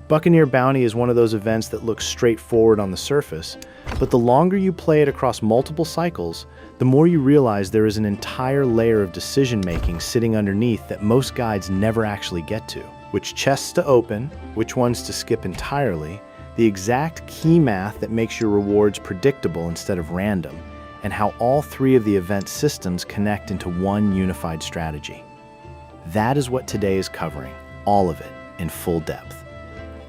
Buccaneer Bounty is one of those events that looks straightforward on the surface, but the longer you play it across multiple cycles, the more you realize there is an entire layer of decision-making sitting underneath that most guides never actually get to. Which chests to open, which ones to skip entirely, the exact key math that makes your rewards predictable instead of random, and how all three of the event systems connect into one unified strategy. That is what today is covering, all of it, in full depth.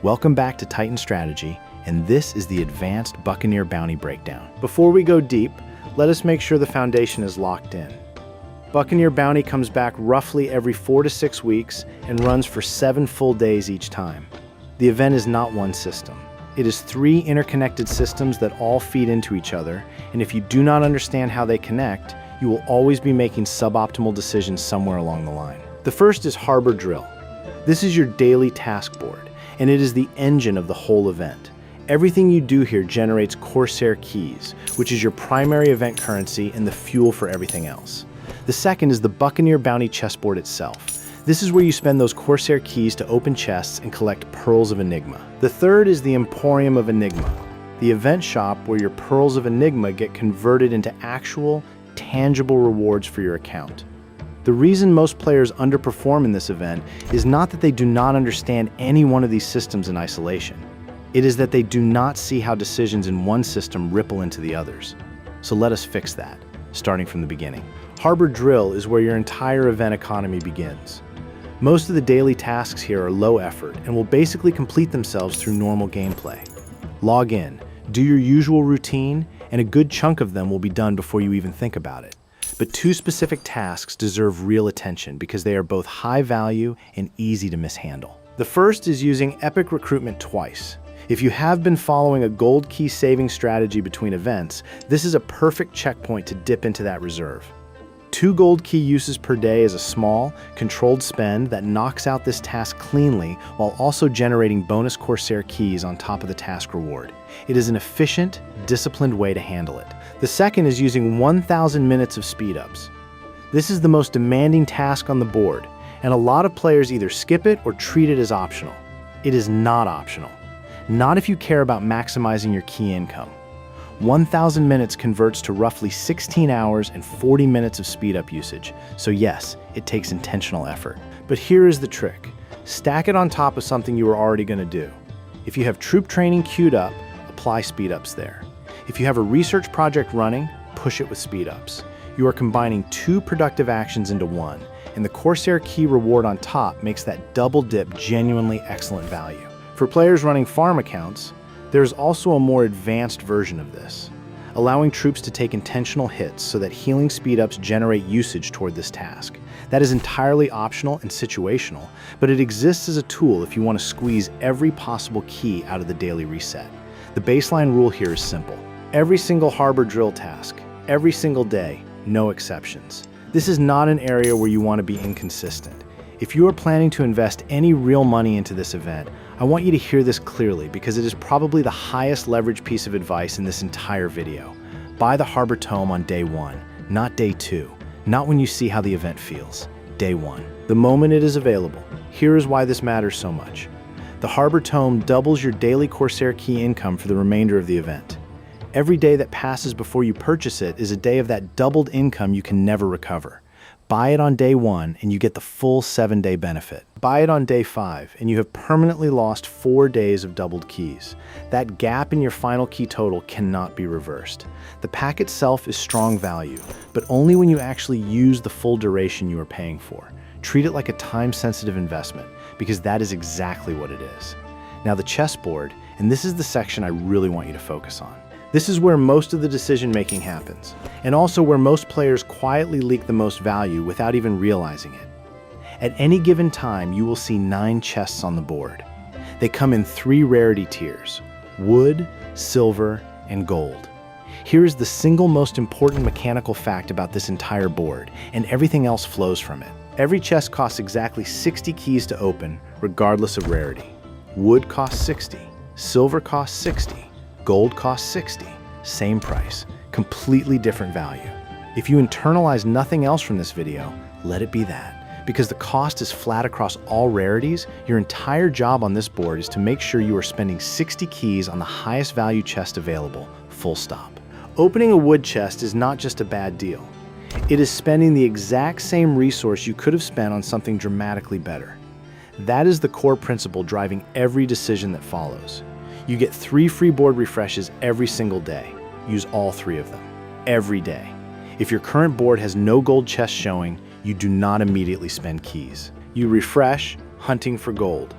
Welcome back to Titan Strategy, and this is the Advanced Buccaneer Bounty Breakdown. Before we go deep, let us make sure the foundation is locked in. Buccaneer Bounty comes back roughly every 4 to 6 weeks and runs for 7 full days each time. The event is not one system. It is 3 interconnected systems that all feed into each other, and if you do not understand how they connect, you will always be making suboptimal decisions somewhere along the line. The first is Harbor Drill. This is your daily task board, and it is the engine of the whole event. Everything you do here generates Corsair Keys, which is your primary event currency and the fuel for everything else. The second is the Buccaneer Bounty chessboard itself. This is where you spend those Corsair Keys to open chests and collect Pearls of Enigma. The third is the Emporium of Enigma, the event shop where your Pearls of Enigma get converted into actual, tangible rewards for your account. The reason most players underperform in this event is not that they do not understand any one of these systems in isolation. It is that they do not see how decisions in one system ripple into the others. So let us fix that, starting from the beginning. Harbor Drill is where your entire event economy begins. Most of the daily tasks here are low effort and will basically complete themselves through normal gameplay. Log in, do your usual routine, and a good chunk of them will be done before you even think about it. But 2 specific tasks deserve real attention because they are both high value and easy to mishandle. The first is using Epic Recruitment twice. If you have been following a gold key saving strategy between events, this is a perfect checkpoint to dip into that reserve. 2 gold key uses per day is a small, controlled spend that knocks out this task cleanly while also generating bonus Corsair Keys on top of the task reward. It is an efficient, disciplined way to handle it. The second is using 1,000 minutes of speed-ups. This is the most demanding task on the board, and a lot of players either skip it or treat it as optional. It is not optional. Not if you care about maximizing your key income. 1,000 minutes converts to roughly 16 hours and 40 minutes of speed-up usage, so yes, it takes intentional effort. But here is the trick. Stack it on top of something you are already going to do. If you have troop training queued up, apply speed-ups there. If you have a research project running, push it with speed-ups. You are combining 2 productive actions into one, and the Corsair Key reward on top makes that double dip genuinely excellent value. For players running farm accounts, there is also a more advanced version of this, allowing troops to take intentional hits so that healing speed-ups generate usage toward this task. That is entirely optional and situational, but it exists as a tool if you want to squeeze every possible key out of the daily reset. The baseline rule here is simple. Every single Harbor Drill task, every single day, no exceptions. This is not an area where you want to be inconsistent. If you are planning to invest any real money into this event, I want you to hear this clearly because it is probably the highest leverage piece of advice in this entire video. Buy the Harbor Tome on day 1, not day 2, not when you see how the event feels. Day 1. The moment it is available. Here is why this matters so much. The Harbor Tome doubles your daily Corsair Key income for the remainder of the event. Every day that passes before you purchase it is a day of that doubled income you can never recover. Buy it on day 1 and you get the full 7-day benefit. Buy it on day 5 and you have permanently lost 4 days of doubled keys. That gap in your final key total cannot be reversed. The pack itself is strong value, but only when you actually use the full duration you are paying for. Treat it like a time-sensitive investment, because that is exactly what it is. Now the chessboard, and this is the section I really want you to focus on. This is where most of the decision-making happens, and also where most players quietly leak the most value without even realizing it. At any given time, you will see 9 chests on the board. They come in 3 rarity tiers: wood, silver, and gold. Here is the single most important mechanical fact about this entire board, and everything else flows from it. Every chest costs exactly 60 keys to open, regardless of rarity. Wood costs 60, silver costs 60, gold costs 60, same price, completely different value. If you internalize nothing else from this video, let it be that. Because the cost is flat across all rarities, your entire job on this board is to make sure you are spending 60 keys on the highest value chest available, full stop. Opening a wood chest is not just a bad deal. It is spending the exact same resource you could have spent on something dramatically better. That is the core principle driving every decision that follows. You get 3 free board refreshes every single day. Use all 3 of them, every day. If your current board has no gold chest showing, you do not immediately spend keys. You refresh, hunting for gold.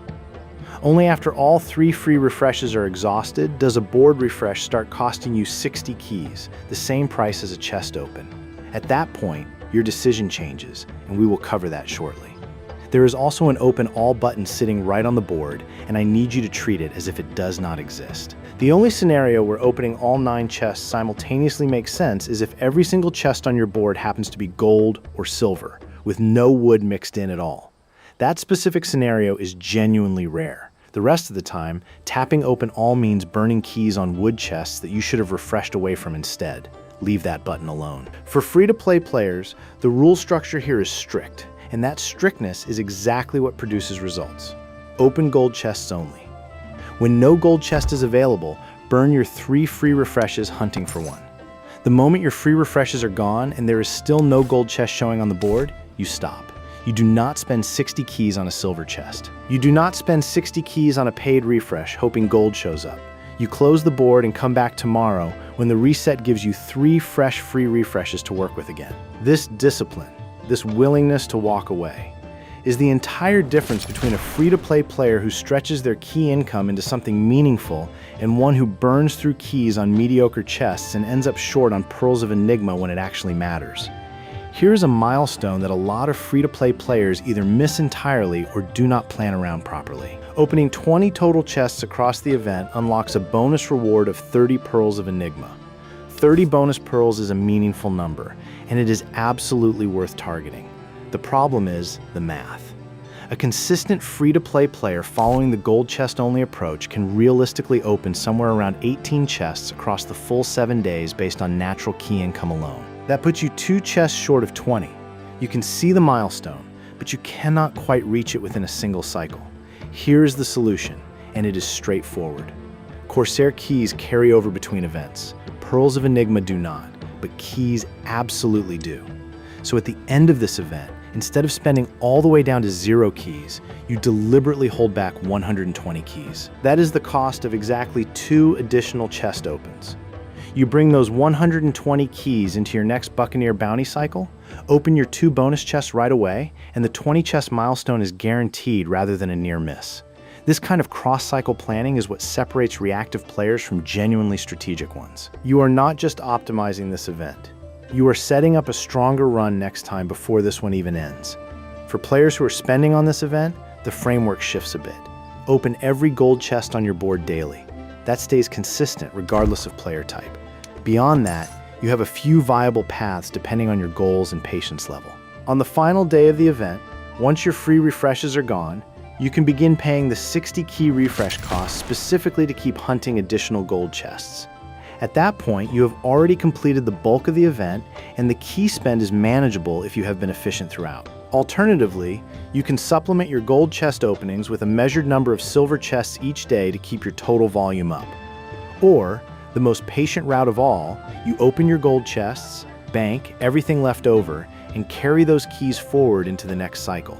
Only after all 3 free refreshes are exhausted does a board refresh start costing you 60 keys, the same price as a chest open. At that point, your decision changes, and we will cover that shortly. There is also an open all button sitting right on the board, and I need you to treat it as if it does not exist. The only scenario where opening all 9 chests simultaneously makes sense is if every single chest on your board happens to be gold or silver, with no wood mixed in at all. That specific scenario is genuinely rare. The rest of the time, tapping open all means burning keys on wood chests that you should have refreshed away from instead. Leave that button alone. For free-to-play players, the rule structure here is strict, and that strictness is exactly what produces results. Open gold chests only. When no gold chest is available, burn your 3 free refreshes hunting for one. The moment your free refreshes are gone and there is still no gold chest showing on the board, you stop. You do not spend 60 keys on a silver chest. You do not spend 60 keys on a paid refresh hoping gold shows up. You close the board and come back tomorrow when the reset gives you 3 fresh free refreshes to work with again. This discipline, this willingness to walk away, is the entire difference between a free-to-play player who stretches their key income into something meaningful and one who burns through keys on mediocre chests and ends up short on Pearls of Enigma when it actually matters. Here's a milestone that a lot of free-to-play players either miss entirely or do not plan around properly. Opening 20 total chests across the event unlocks a bonus reward of 30 Pearls of Enigma. 30 bonus pearls is a meaningful number, and it is absolutely worth targeting. The problem is the math. A consistent free-to-play player following the gold chest-only approach can realistically open somewhere around 18 chests across the full 7 days based on natural key income alone. That puts you 2 chests short of 20. You can see the milestone, but you cannot quite reach it within a single cycle. Here's the solution, and it is straightforward. Corsair Keys carry over between events. Pearls of Enigma do not, but keys absolutely do. So at the end of this event, instead of spending all the way down to 0 keys, you deliberately hold back 120 keys. That is the cost of exactly 2 additional chest opens. You bring those 120 keys into your next Buccaneer Bounty cycle, open your 2 bonus chests right away, and the 20 chest milestone is guaranteed rather than a near miss. This kind of cross-cycle planning is what separates reactive players from genuinely strategic ones. You are not just optimizing this event. You are setting up a stronger run next time before this one even ends. For players who are spending on this event, the framework shifts a bit. Open every gold chest on your board daily. That stays consistent regardless of player type. Beyond that, you have a few viable paths depending on your goals and patience level. On the final day of the event, once your free refreshes are gone, you can begin paying the 60 key refresh cost specifically to keep hunting additional gold chests. At that point, you have already completed the bulk of the event, and the key spend is manageable if you have been efficient throughout. Alternatively, you can supplement your gold chest openings with a measured number of silver chests each day to keep your total volume up. Or, the most patient route of all, you open your gold chests, bank everything left over, and carry those keys forward into the next cycle.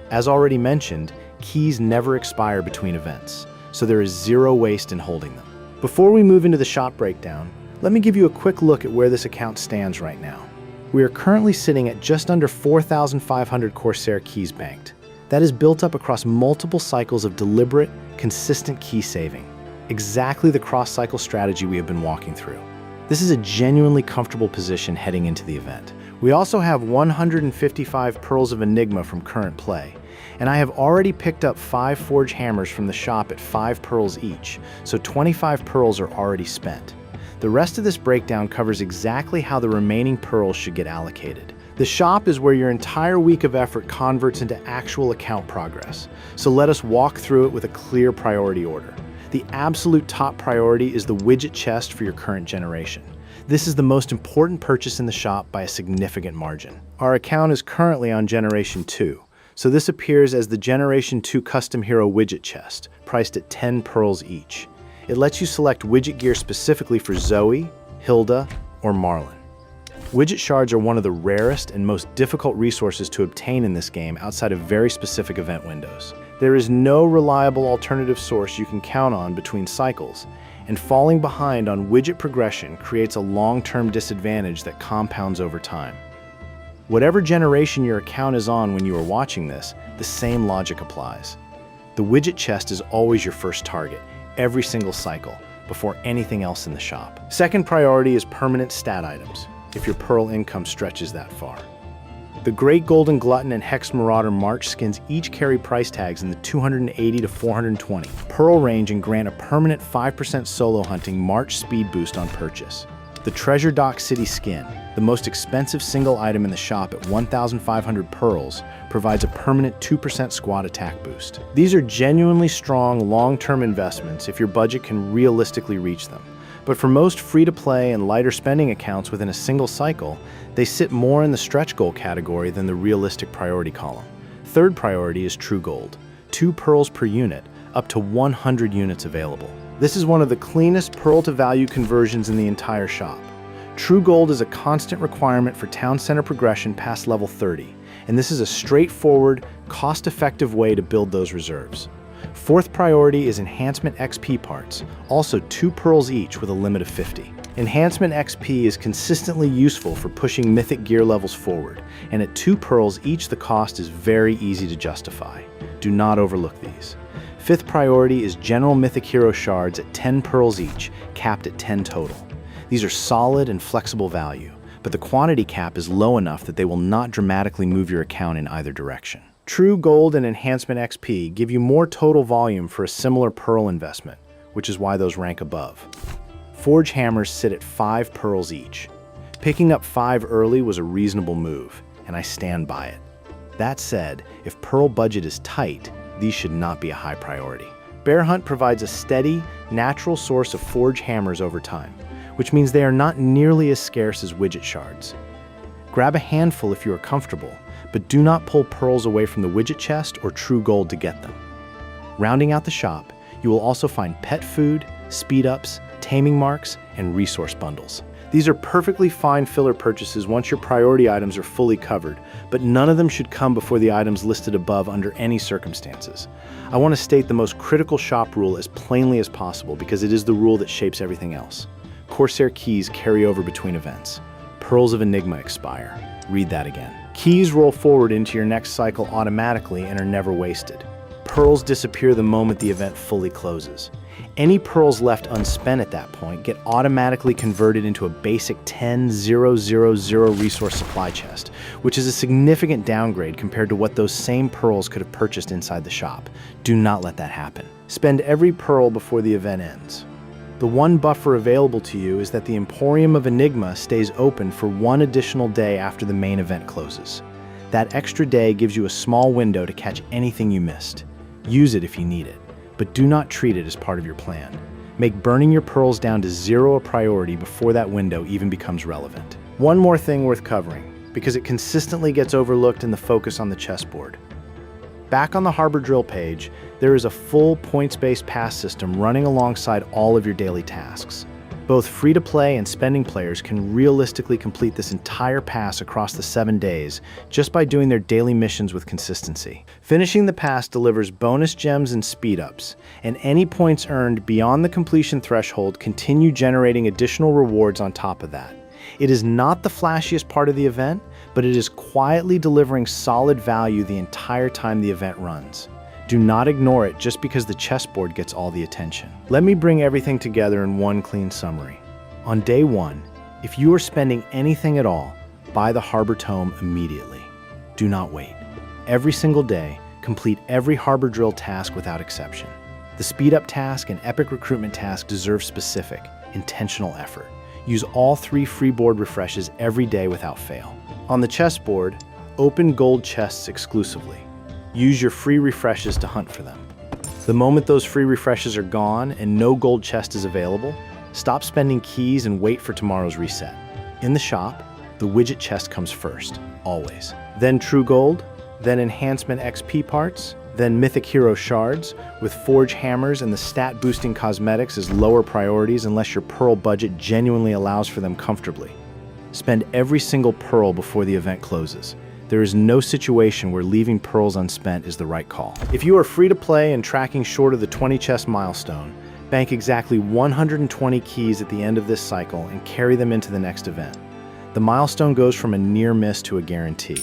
As already mentioned, keys never expire between events, so there is 0 waste in holding them. Before we move into the shop breakdown, let me give you a quick look at where this account stands right now. We are currently sitting at just under 4,500 Corsair Keys banked. That is built up across multiple cycles of deliberate, consistent key saving. Exactly the cross-cycle strategy we have been walking through. This is a genuinely comfortable position heading into the event. We also have 155 Pearls of Enigma from current play, and I have already picked up 5 forge hammers from the shop at 5 pearls each, so 25 pearls are already spent. The rest of this breakdown covers exactly how the remaining pearls should get allocated. The shop is where your entire week of effort converts into actual account progress, so let us walk through it with a clear priority order. The absolute top priority is the widget chest for your current generation. This is the most important purchase in the shop by a significant margin. Our account is currently on Generation 2, So this appears as the Generation 2 Custom Hero widget chest, priced at 10 pearls each. It lets you select widget gear specifically for Zoe, Hilda, or Marlin. Widget shards are one of the rarest and most difficult resources to obtain in this game outside of very specific event windows. There is no reliable alternative source you can count on between cycles, and falling behind on widget progression creates a long-term disadvantage that compounds over time. Whatever generation your account is on when you are watching this, the same logic applies. The widget chest is always your first target, every single cycle, before anything else in the shop. Second priority is permanent stat items, if your pearl income stretches that far. The Great Golden Glutton and Hex Marauder March skins each carry price tags in the 280 to 420 pearl range and grant a permanent 5% solo hunting March speed boost on purchase. The Treasure Dock City skin, the most expensive single item in the shop at 1,500 pearls, provides a permanent 2% squad attack boost. These are genuinely strong long-term investments if your budget can realistically reach them. But for most free-to-play and lighter spending accounts within a single cycle, they sit more in the stretch goal category than the realistic priority column. Third priority is True Gold, 2 pearls per unit, up to 100 units available. This is one of the cleanest pearl-to-value conversions in the entire shop. True Gold is a constant requirement for town center progression past level 30, and this is a straightforward, cost-effective way to build those reserves. Fourth priority is Enhancement XP parts, also 2 pearls each with a limit of 50. Enhancement XP is consistently useful for pushing mythic gear levels forward, and at 2 pearls each the cost is very easy to justify. Do not overlook these. Fifth priority is General Mythic Hero shards at 10 pearls each, capped at 10 total. These are solid and flexible value, but the quantity cap is low enough that they will not dramatically move your account in either direction. True Gold and Enhancement XP give you more total volume for a similar pearl investment, which is why those rank above. Forge hammers sit at 5 pearls each. Picking up 5 early was a reasonable move, and I stand by it. That said, if pearl budget is tight, these should not be a high priority. Bear Hunt provides a steady, natural source of forge hammers over time, which means they are not nearly as scarce as widget shards. Grab a handful if you are comfortable, but do not pull pearls away from the widget chest or True Gold to get them. Rounding out the shop, you will also find pet food, speed ups, taming marks, and resource bundles. These are perfectly fine filler purchases once your priority items are fully covered, but none of them should come before the items listed above under any circumstances. I want to state the most critical shop rule as plainly as possible because it is the rule that shapes everything else. Corsair Keys carry over between events. Pearls of Enigma expire. Read that again. Keys roll forward into your next cycle automatically and are never wasted. Pearls disappear the moment the event fully closes. Any pearls left unspent at that point get automatically converted into a basic 10,000 resource supply chest, which is a significant downgrade compared to what those same pearls could have purchased inside the shop. Do not let that happen. Spend every pearl before the event ends. The one buffer available to you is that the Emporium of Enigma stays open for 1 additional day after the main event closes. That extra day gives you a small window to catch anything you missed. Use it if you need it, but do not treat it as part of your plan. Make burning your pearls down to 0 a priority before that window even becomes relevant. One more thing worth covering, because it consistently gets overlooked in the focus on the chessboard. Back on the Harbor Drill page, there is a full points-based pass system running alongside all of your daily tasks. Both free-to-play and spending players can realistically complete this entire pass across the 7 days just by doing their daily missions with consistency. Finishing the pass delivers bonus gems and speed-ups, and any points earned beyond the completion threshold continue generating additional rewards on top of that. It is not the flashiest part of the event, but it is quietly delivering solid value the entire time the event runs. Do not ignore it just because the chessboard gets all the attention. Let me bring everything together in one clean summary. On day 1, if you are spending anything at all, buy the Harbor Tome immediately. Do not wait. Every single day, complete every Harbor Drill task without exception. The Speed Up task and Epic Recruitment task deserve specific, intentional effort. Use all 3 free board refreshes every day without fail. On the chessboard, open gold chests exclusively. Use your free refreshes to hunt for them. The moment those free refreshes are gone and no gold chest is available, stop spending keys and wait for tomorrow's reset. In the shop, the widget chest comes first, always. Then True Gold, then enhancement XP parts, then mythic hero shards, with forge hammers and the stat boosting cosmetics as lower priorities unless your pearl budget genuinely allows for them comfortably. Spend every single pearl before the event closes. There is no situation where leaving pearls unspent is the right call. If you are free to play and tracking short of the 20 chest milestone, bank exactly 120 keys at the end of this cycle and carry them into the next event. The milestone goes from a near miss to a guarantee.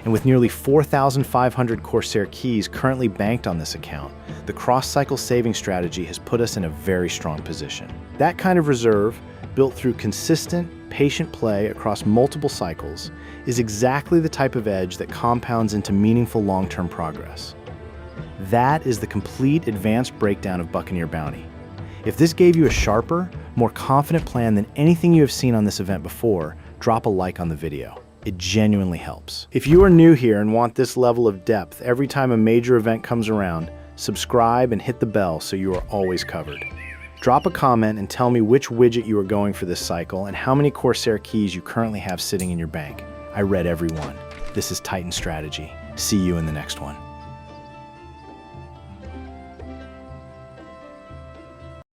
And with nearly 4,500 Corsair Keys currently banked on this account, the cross-cycle saving strategy has put us in a very strong position. That kind of reserve, built through consistent, patient play across multiple cycles, is exactly the type of edge that compounds into meaningful long-term progress. That is the complete advanced breakdown of Buccaneer Bounty. If this gave you a sharper, more confident plan than anything you have seen on this event before, drop a like on the video. It genuinely helps. If you are new here and want this level of depth every time a major event comes around, subscribe and hit the bell so you are always covered. Drop a comment and tell me which widget you are going for this cycle and how many Corsair Keys you currently have sitting in your bank. I read every one. This is Titan Strategy. See you in the next one.